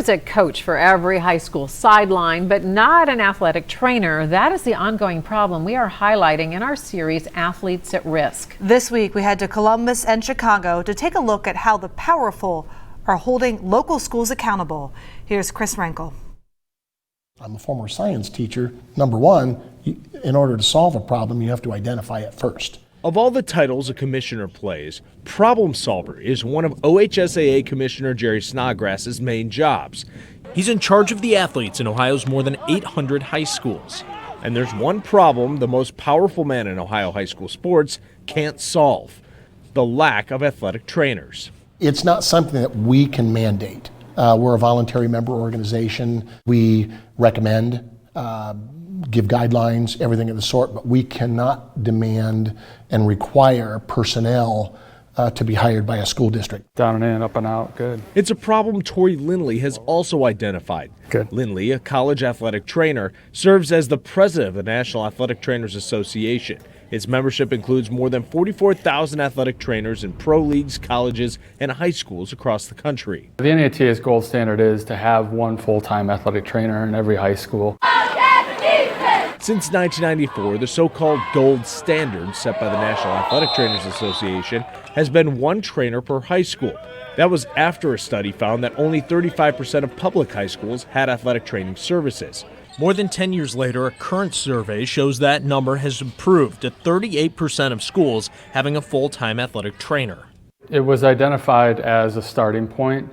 is a coach for every high school sideline, but not an athletic trainer. That is the ongoing problem we are highlighting in our series, Athletes at Risk. This week, we head to Columbus and Chicago to take a look at how the powerful are holding local schools accountable. Here's Chris Renkel. I'm a former science teacher. Number one, in order to solve a problem, you have to identify it first. Of all the titles a commissioner plays, problem solver is one of OHSAA Commissioner Jerry Snodgrass's main jobs. He's in charge of the athletes in Ohio's more than 800 high schools. And there's one problem the most powerful man in Ohio high school sports can't solve: the lack of athletic trainers. It's not something that we can mandate. We're a voluntary member organization. We recommend, give guidelines, everything of the sort, but we cannot demand and require personnel to be hired by a school district. Down and in, up and out, good. It's a problem Tori Lindley has also identified. Good. Lindley, a college athletic trainer, serves as the president of the National Athletic Trainers Association. Its membership includes more than 44,000 athletic trainers in pro leagues, colleges, and high schools across the country. The NATA's gold standard is to have one full-time athletic trainer in every high school. Since 1994, the so-called gold standard set by the National Athletic Trainers Association has been one trainer per high school. That was after a study found that only 35% of public high schools had athletic training services. More than 10 years later, a current survey shows that number has improved to 38% of schools having a full-time athletic trainer. It was identified as a starting point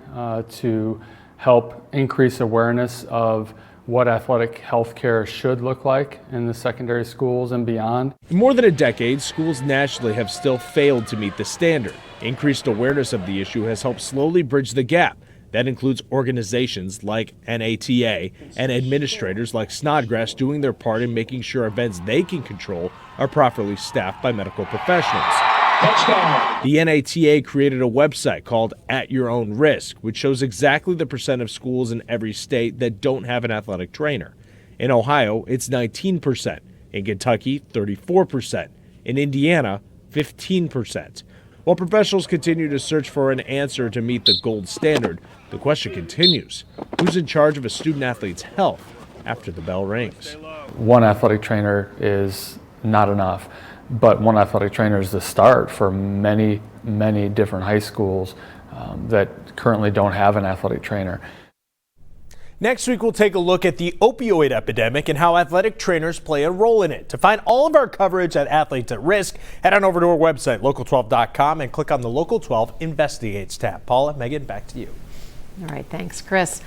to help increase awareness of what athletic health care should look like in the secondary schools and beyond. For more than a decade, schools nationally have still failed to meet the standard. Increased awareness of the issue has helped slowly bridge the gap. That includes organizations like NATA and administrators like Snodgrass doing their part in making sure events they can control are properly staffed by medical professionals. Touchdown. The NATA created a website called At Your Own Risk, which shows exactly the percent of schools in every state that don't have an athletic trainer. In Ohio, it's 19%. In Kentucky, 34%. In Indiana, 15%. While professionals continue to search for an answer to meet the gold standard, the question continues: who's in charge of a student athlete's health after the bell rings? One athletic trainer is not enough, but one athletic trainer is the start for many, many different high schools that currently don't have an athletic trainer. Next week, we'll take a look at the opioid epidemic and how athletic trainers play a role in it. To find all of our coverage at Athletes at Risk, head on over to our website, local12.com, and click on the Local 12 Investigates tab. Paula, Megan, back to you. All right, thanks, Chris.